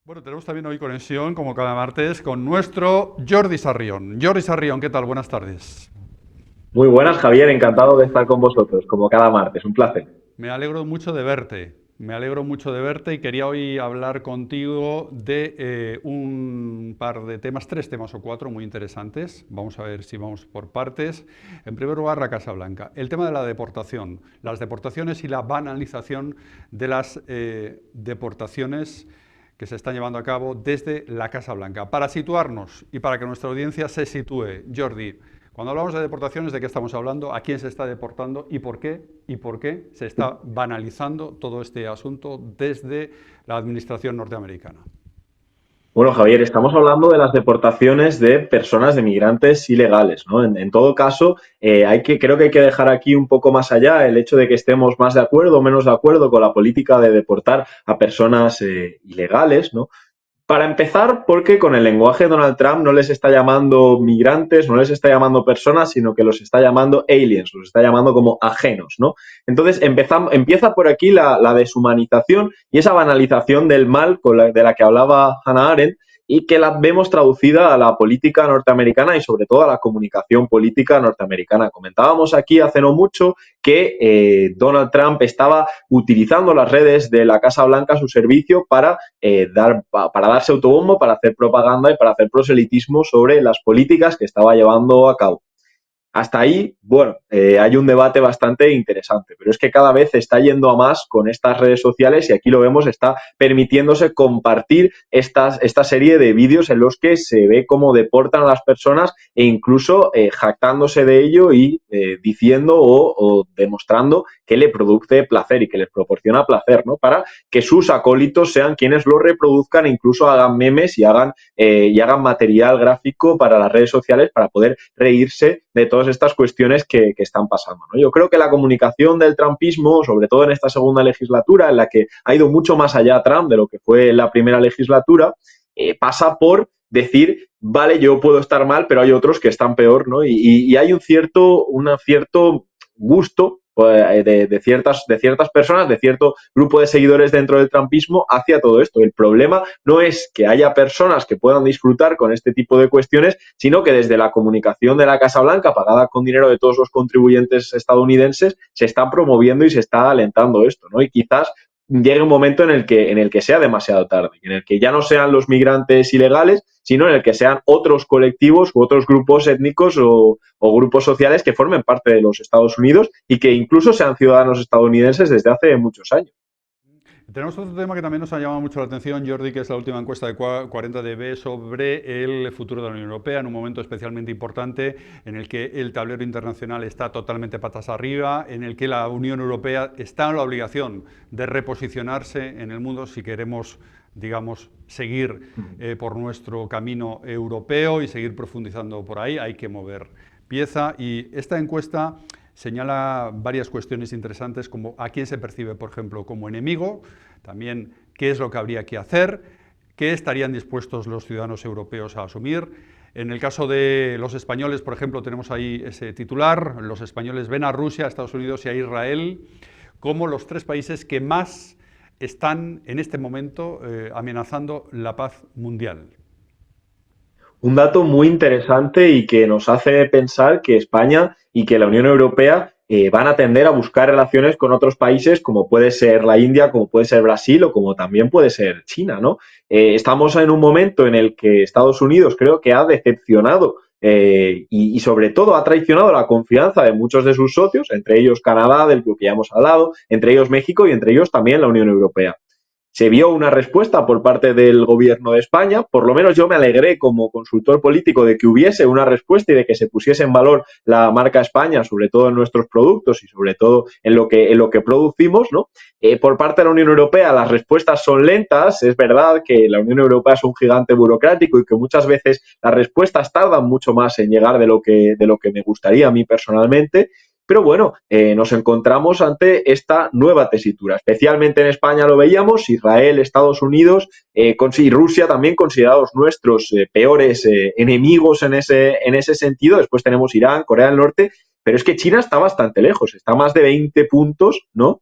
Bueno, tenemos también hoy conexión, como cada martes, con nuestro Jordi Sarrión. Jordi Sarrión, ¿qué tal? Buenas tardes. Muy buenas, Javier, encantado de estar con vosotros, como cada martes, un placer. Me alegro mucho de verte. Me alegro mucho de verte y quería hoy hablar contigo de un par de temas, tres temas o cuatro muy interesantes. Vamos a ver si vamos por partes. En primer lugar, la Casa Blanca. El tema de la deportación, las deportaciones y la banalización de las deportaciones que se están llevando a cabo desde la Casa Blanca. Para situarnos y para que nuestra audiencia se sitúe, Jordi, cuando hablamos de deportaciones, ¿de qué estamos hablando? ¿A quién se está deportando? ¿Y por qué? ¿Y por qué se está banalizando todo este asunto desde la administración norteamericana? Bueno, Javier, estamos hablando de las deportaciones de personas, de migrantes ilegales, ¿no? En todo caso, creo que hay que dejar aquí un poco más allá el hecho de que estemos más de acuerdo o menos de acuerdo con la política de deportar a personas ilegales, ¿no? Para empezar, porque con el lenguaje de Donald Trump no les está llamando migrantes, no les está llamando personas, sino que los está llamando aliens, los está llamando como ajenos, ¿no? Entonces empieza por aquí la deshumanización y esa banalización del mal de la que hablaba Hannah Arendt y que la vemos traducida a la política norteamericana y sobre todo a la comunicación política norteamericana. Comentábamos aquí hace no mucho que Donald Trump estaba utilizando las redes de la Casa Blanca a su servicio para darse autobombo, para hacer propaganda y para hacer proselitismo sobre las políticas que estaba llevando a cabo. Hasta ahí, bueno, hay un debate bastante interesante, pero es que cada vez está yendo a más con estas redes sociales y aquí lo vemos, está permitiéndose compartir esta serie de vídeos en los que se ve cómo deportan a las personas e incluso jactándose de ello y diciendo o demostrando que le produce placer y que les proporciona placer, ¿no? Para que sus acólitos sean quienes lo reproduzcan e incluso hagan memes y hagan material gráfico para las redes sociales para poder reírse de todas estas cuestiones que están pasando, ¿no? Yo creo que la comunicación del trumpismo, sobre todo en esta segunda legislatura, en la que ha ido mucho más allá Trump de lo que fue la primera legislatura, pasa por decir, vale, yo puedo estar mal, pero hay otros que están peor, ¿no? Y hay un cierto gusto pues, de ciertas personas, de cierto grupo de seguidores dentro del trumpismo hacia todo esto. El problema no es que haya personas que puedan disfrutar con este tipo de cuestiones, sino que desde la comunicación de la Casa Blanca, pagada con dinero de todos los contribuyentes estadounidenses, se está promoviendo y se está alentando esto, ¿no? Y quizás llegue un momento en el que sea demasiado tarde, en el que ya no sean los migrantes ilegales, sino en el que sean otros colectivos u otros grupos étnicos o grupos sociales que formen parte de los Estados Unidos y que incluso sean ciudadanos estadounidenses desde hace muchos años. Tenemos otro tema que también nos ha llamado mucho la atención, Jordi, que es la última encuesta de 40DB sobre el futuro de la Unión Europea, en un momento especialmente importante en el que el tablero internacional está totalmente patas arriba, en el que la Unión Europea está en la obligación de reposicionarse en el mundo si queremos, digamos, seguir por nuestro camino europeo y seguir profundizando por ahí. Hay que mover pieza y esta encuesta señala varias cuestiones interesantes como a quién se percibe, por ejemplo, como enemigo, también qué es lo que habría que hacer, qué estarían dispuestos los ciudadanos europeos a asumir. En el caso de los españoles, por ejemplo, tenemos ahí ese titular, los españoles ven a Rusia, a Estados Unidos y a Israel como los tres países que más están en este momento amenazando la paz mundial. Un dato muy interesante y que nos hace pensar que España y que la Unión Europea van a tender a buscar relaciones con otros países como puede ser la India, como puede ser Brasil o como también puede ser China, ¿no? Estamos en un momento en el que Estados Unidos creo que ha decepcionado y sobre todo ha traicionado la confianza de muchos de sus socios, entre ellos Canadá, del que ya hemos hablado, entre ellos México y entre ellos también la Unión Europea. Se vio una respuesta por parte del gobierno de España. Por lo menos yo me alegré como consultor político de que hubiese una respuesta y de que se pusiese en valor la marca España, sobre todo en nuestros productos y sobre todo en lo que producimos, ¿no? Por parte de la Unión Europea las respuestas son lentas. Es verdad que la Unión Europea es un gigante burocrático y que muchas veces las respuestas tardan mucho más en llegar de lo que me gustaría a mí personalmente. Pero bueno, nos encontramos ante esta nueva tesitura. Especialmente en España lo veíamos, Israel, Estados Unidos y Rusia también considerados nuestros peores enemigos en ese sentido. Después tenemos Irán, Corea del Norte, pero es que China está bastante lejos, está a más de 20 puntos, ¿no?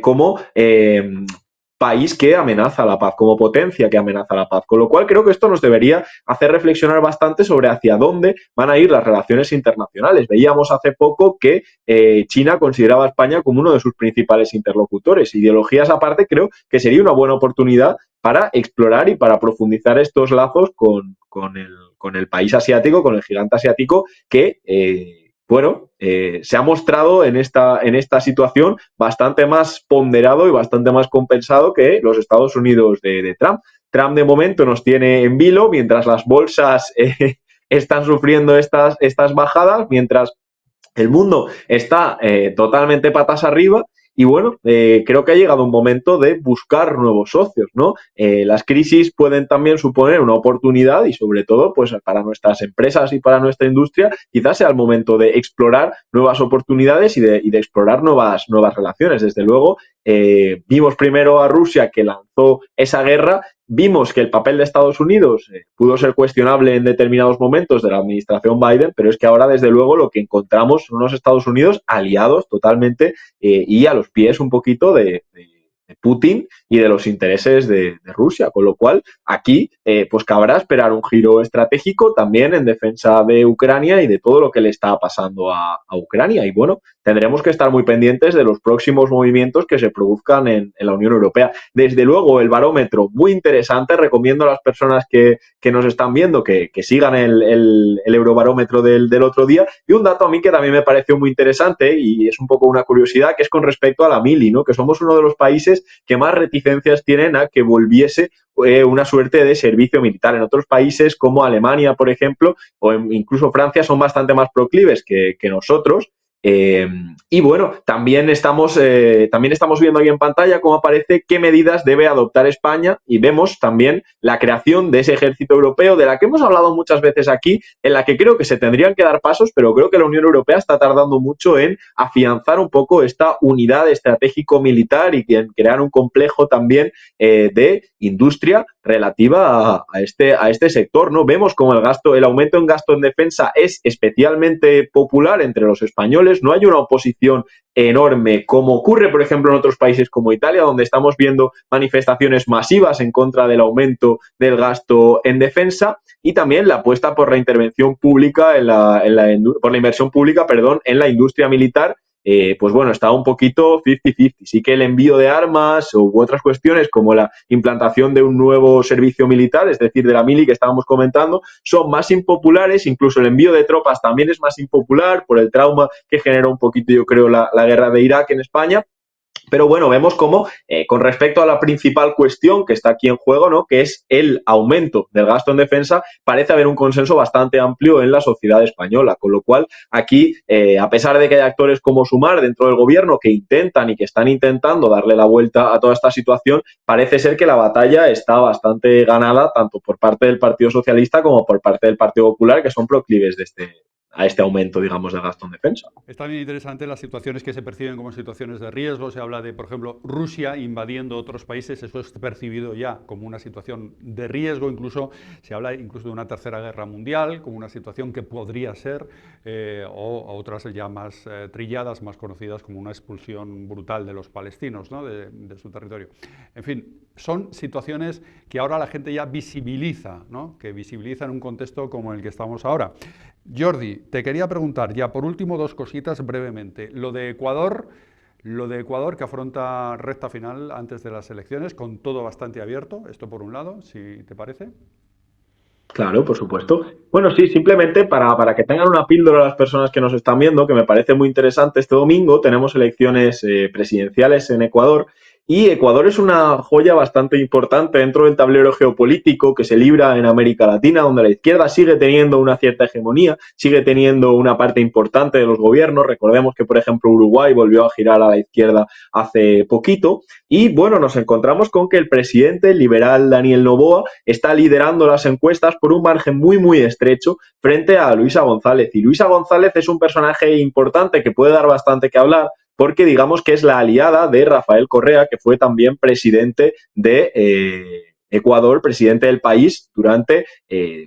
Como país que amenaza la paz, como potencia que amenaza la paz. Con lo cual creo que esto nos debería hacer reflexionar bastante sobre hacia dónde van a ir las relaciones internacionales. Veíamos hace poco que China consideraba a España como uno de sus principales interlocutores. Ideologías aparte, creo que sería una buena oportunidad para explorar y para profundizar estos lazos con el país asiático, con el gigante asiático, que se ha mostrado en esta situación bastante más ponderado y bastante más compensado que los Estados Unidos de Trump. Trump de momento nos tiene en vilo mientras las bolsas están sufriendo estas bajadas, mientras el mundo está totalmente patas arriba. Y bueno, creo que ha llegado un momento de buscar nuevos socios, ¿no? Las crisis pueden también suponer una oportunidad y sobre todo, pues para nuestras empresas y para nuestra industria, quizás sea el momento de explorar nuevas oportunidades y de explorar nuevas relaciones. Desde luego, vimos primero a Rusia que lanzó esa guerra. Vimos que el papel de Estados Unidos pudo ser cuestionable en determinados momentos de la administración Biden, pero es que ahora, desde luego, lo que encontramos son unos Estados Unidos aliados totalmente y a los pies un poquito de Putin y de los intereses de Rusia, con lo cual aquí pues cabrá esperar un giro estratégico también en defensa de Ucrania y de todo lo que le está pasando a Ucrania. Y bueno, tendremos que estar muy pendientes de los próximos movimientos que se produzcan en la Unión Europea. Desde luego, el barómetro, muy interesante. Recomiendo a las personas que nos están viendo que sigan el Eurobarómetro del otro día. Y un dato a mí que también me pareció muy interesante y es un poco una curiosidad, que es con respecto a la mili, ¿no? Que somos uno de los países que más reticencias tienen a que volviese una suerte de servicio militar. En otros países como Alemania, por ejemplo, o incluso Francia, son bastante más proclives que nosotros. Y bueno, también estamos viendo ahí en pantalla cómo aparece qué medidas debe adoptar España y vemos también la creación de ese ejército europeo de la que hemos hablado muchas veces aquí, en la que creo que se tendrían que dar pasos, pero creo que la Unión Europea está tardando mucho en afianzar un poco esta unidad estratégico-militar y en crear un complejo también de industria relativa a este sector, ¿no? Vemos como el aumento en gasto en defensa es especialmente popular entre los españoles. No hay una oposición enorme como ocurre, por ejemplo, en otros países como Italia, donde estamos viendo manifestaciones masivas en contra del aumento del gasto en defensa y también la apuesta por la intervención pública por la inversión pública, en la industria militar. Pues bueno, está un poquito 50-50. Sí que el envío de armas u otras cuestiones como la implantación de un nuevo servicio militar, es decir, de la mili que estábamos comentando, son más impopulares. Incluso el envío de tropas también es más impopular por el trauma que generó un poquito, yo creo, la guerra de Irak en España. Pero bueno, vemos cómo, con respecto a la principal cuestión que está aquí en juego, ¿no? Que es el aumento del gasto en defensa, parece haber un consenso bastante amplio en la sociedad española. Con lo cual, aquí, a pesar de que hay actores como Sumar dentro del gobierno que intentan y que están intentando darle la vuelta a toda esta situación, parece ser que la batalla está bastante ganada, tanto por parte del Partido Socialista como por parte del Partido Popular, que son proclives a este aumento, digamos, del gasto en defensa. Es también interesante las situaciones que se perciben como situaciones de riesgo. Se habla de, por ejemplo, Rusia invadiendo otros países. Eso es percibido ya como una situación de riesgo. Incluso se habla incluso de una tercera guerra mundial, como una situación que podría ser, o otras ya más trilladas, más conocidas como una expulsión brutal de los palestinos, ¿no? de su territorio. En fin, son situaciones que ahora la gente ya visibiliza, ¿no? Que visibiliza en un contexto como el que estamos ahora. Jordi, te quería preguntar ya por último dos cositas brevemente. Lo de Ecuador que afronta recta final antes de las elecciones, con todo bastante abierto, esto por un lado, si te parece. Claro, por supuesto. Bueno, sí, simplemente para que tengan una píldora las personas que nos están viendo, que me parece muy interesante, este domingo tenemos elecciones presidenciales en Ecuador y Ecuador es una joya bastante importante dentro del tablero geopolítico que se libra en América Latina, donde la izquierda sigue teniendo una cierta hegemonía, sigue teniendo una parte importante de los gobiernos. Recordemos que, por ejemplo, Uruguay volvió a girar a la izquierda hace poquito. Y bueno, nos encontramos con que el presidente liberal Daniel Noboa está liderando las encuestas por un margen muy, muy estrecho frente a Luisa González. Y Luisa González es un personaje importante que puede dar bastante que hablar porque digamos que es la aliada de Rafael Correa, que fue también presidente Ecuador, presidente del país durante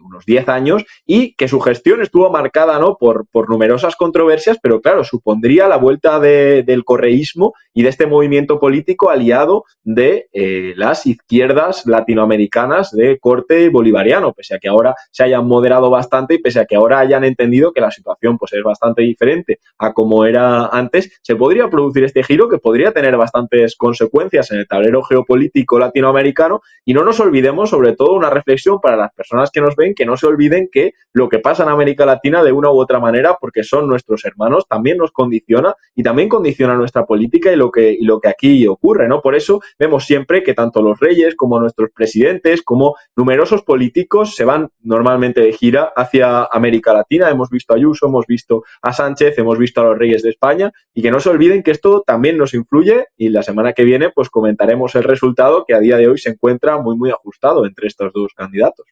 unos 10 años, y que su gestión estuvo marcada, ¿no?, por numerosas controversias, pero claro, supondría la vuelta del correísmo y de este movimiento político aliado de las izquierdas latinoamericanas de corte bolivariano, pese a que ahora se hayan moderado bastante y pese a que ahora hayan entendido que la situación pues, es bastante diferente a como era antes, se podría producir este giro que podría tener bastantes consecuencias en el tablero geopolítico latinoamericano. Y no nos olvidemos, sobre todo, una reflexión para las personas que nos ven, que no se olviden que lo que pasa en América Latina de una u otra manera, porque son nuestros hermanos, también nos condiciona y también condiciona nuestra política y lo que aquí ocurre, ¿no? Por eso vemos siempre que tanto los reyes como nuestros presidentes, como numerosos políticos se van normalmente de gira hacia América Latina. Hemos visto a Ayuso, hemos visto a Sánchez, hemos visto a los reyes de España, y que no se olviden que esto también nos influye, y la semana que viene pues comentaremos el resultado, que a día de hoy se encuentra muy ajustado entre estos dos candidatos.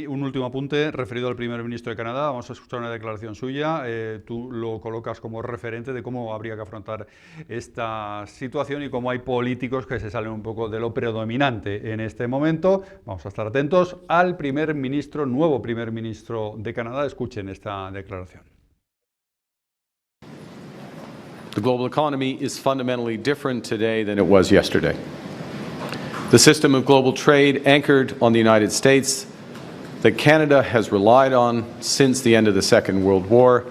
Un último apunte referido al primer ministro de Canadá. Vamos a escuchar una declaración suya. Tú lo colocas como referente de cómo habría que afrontar esta situación y cómo hay políticos que se salen un poco de lo predominante en este momento. Vamos a estar atentos al nuevo primer ministro de Canadá. Escuchen esta declaración. The global economy is fundamentally different today than it was yesterday. The system of global trade anchored on the United States that Canada has relied on since the end of the Second World War,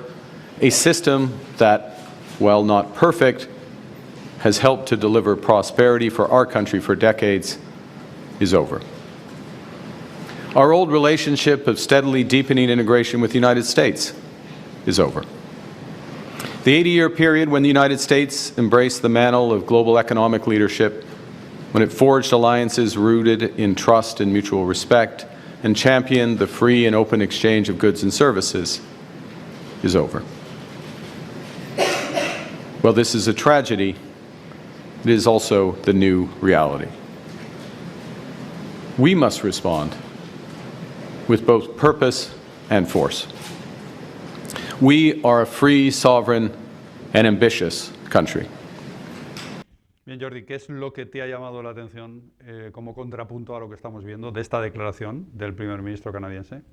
a system that, while not perfect, has helped to deliver prosperity for our country for decades, is over. Our old relationship of steadily deepening integration with the United States is over. The 80-year period when the United States embraced the mantle of global economic leadership, when it forged alliances rooted in trust and mutual respect, and championed the free and open exchange of goods and services, is over. Well, this is a tragedy. It is also the new reality. We must respond with both purpose and force. We are a free, sovereign, and ambitious country. Bien, Jordi, ¿qué es lo que te ha llamado la atención como contrapunto a lo que estamos viendo de esta declaración del primer ministro canadiense?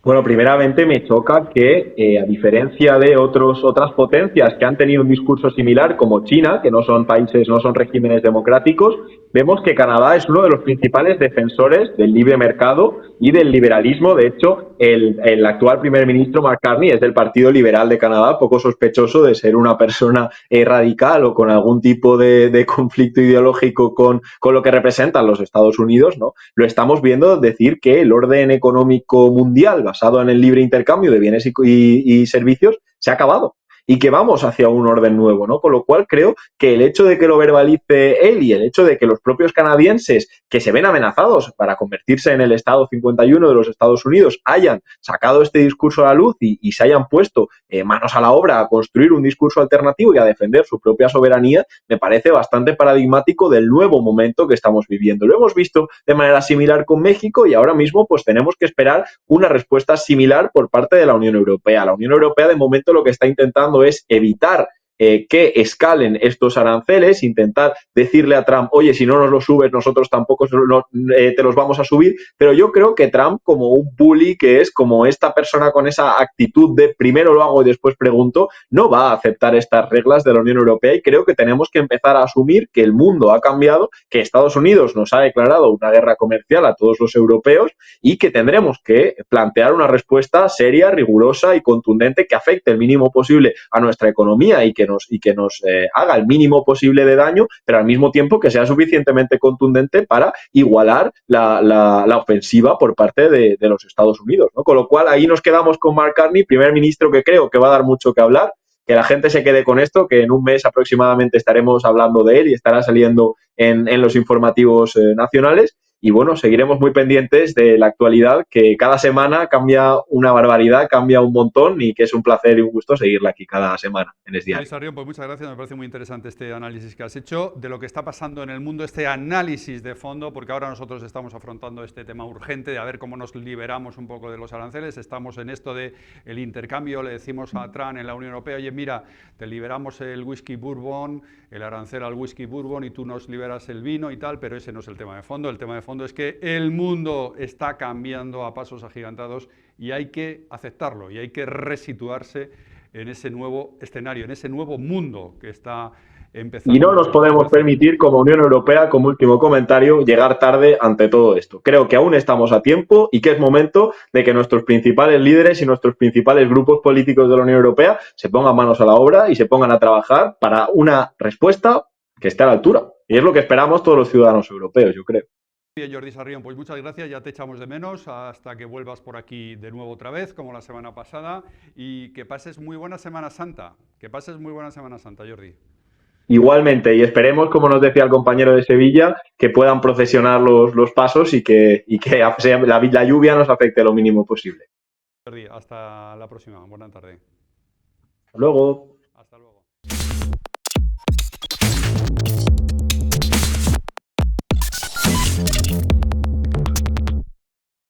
Bueno, primeramente me choca que, a diferencia de otras potencias que han tenido un discurso similar, como China, que no son países, no son regímenes democráticos, vemos que Canadá es uno de los principales defensores del libre mercado y del liberalismo. De hecho, el actual primer ministro, Mark Carney, es del Partido Liberal de Canadá, poco sospechoso de ser una persona radical o con algún tipo de conflicto ideológico con lo que representan los Estados Unidos, ¿no? Lo estamos viendo decir que el orden económico mundial basado en el libre intercambio de bienes y servicios se ha acabado y que vamos hacia un orden nuevo, ¿no? Con lo cual creo que el hecho de que lo verbalice él y el hecho de que los propios canadienses, que se ven amenazados para convertirse en el Estado 51 de los Estados Unidos, hayan sacado este discurso a la luz y se hayan puesto manos a la obra a construir un discurso alternativo y a defender su propia soberanía, me parece bastante paradigmático del nuevo momento que estamos viviendo. Lo hemos visto de manera similar con México y ahora mismo pues tenemos que esperar una respuesta similar por parte de la Unión Europea. La Unión Europea de momento lo que está intentando es evitar que escalen estos aranceles, intentar decirle a Trump, oye, si no nos los subes, nosotros tampoco te los vamos a subir, pero yo creo que Trump, como un bully que es, como esta persona con esa actitud de primero lo hago y después pregunto, no va a aceptar estas reglas de la Unión Europea y creo que tenemos que empezar a asumir que el mundo ha cambiado, que Estados Unidos nos ha declarado una guerra comercial a todos los europeos y que tendremos que plantear una respuesta seria, rigurosa y contundente que afecte el mínimo posible a nuestra economía y que nos haga el mínimo posible de daño, pero al mismo tiempo que sea suficientemente contundente para igualar la ofensiva por parte de los Estados Unidos, ¿no? Con lo cual ahí nos quedamos con Mark Carney, primer ministro que creo que va a dar mucho que hablar, que la gente se quede con esto, que en un mes aproximadamente estaremos hablando de él y estará saliendo en los informativos nacionales. Y bueno, seguiremos muy pendientes de la actualidad, que cada semana cambia una barbaridad, cambia un montón y que es un placer y un gusto seguirla aquí cada semana en Es Diario. Sarrión, pues muchas gracias, me parece muy interesante este análisis que has hecho de lo que está pasando en el mundo, este análisis de fondo, porque ahora nosotros estamos afrontando este tema urgente de a ver cómo nos liberamos un poco de los aranceles. Estamos en esto de el intercambio, le decimos a Trump en la Unión Europea, oye, mira, te liberamos el whisky bourbon, el arancel al whisky bourbon y tú nos liberas el vino y tal, pero ese no es el tema de fondo. El tema de fondo fondo es que el mundo está cambiando a pasos agigantados y hay que aceptarlo y hay que resituarse en ese nuevo escenario, en ese nuevo mundo que está empezando. Y no nos podemos permitir, como Unión Europea, como último comentario, llegar tarde ante todo esto. Creo que aún estamos a tiempo y que es momento de que nuestros principales líderes y nuestros principales grupos políticos de la Unión Europea se pongan manos a la obra y se pongan a trabajar para una respuesta que esté a la altura. Y es lo que esperamos todos los ciudadanos europeos, yo creo. Bien, Jordi Sarrión, pues muchas gracias, ya te echamos de menos hasta que vuelvas por aquí de nuevo otra vez, como la semana pasada, y que pases muy buena Semana Santa. Que pases muy buena Semana Santa, Jordi. Igualmente, y esperemos, como nos decía el compañero de Sevilla, que puedan procesionar los pasos y que la lluvia nos afecte lo mínimo posible. Jordi, hasta la próxima. Buena tarde. Hasta luego. Hasta luego.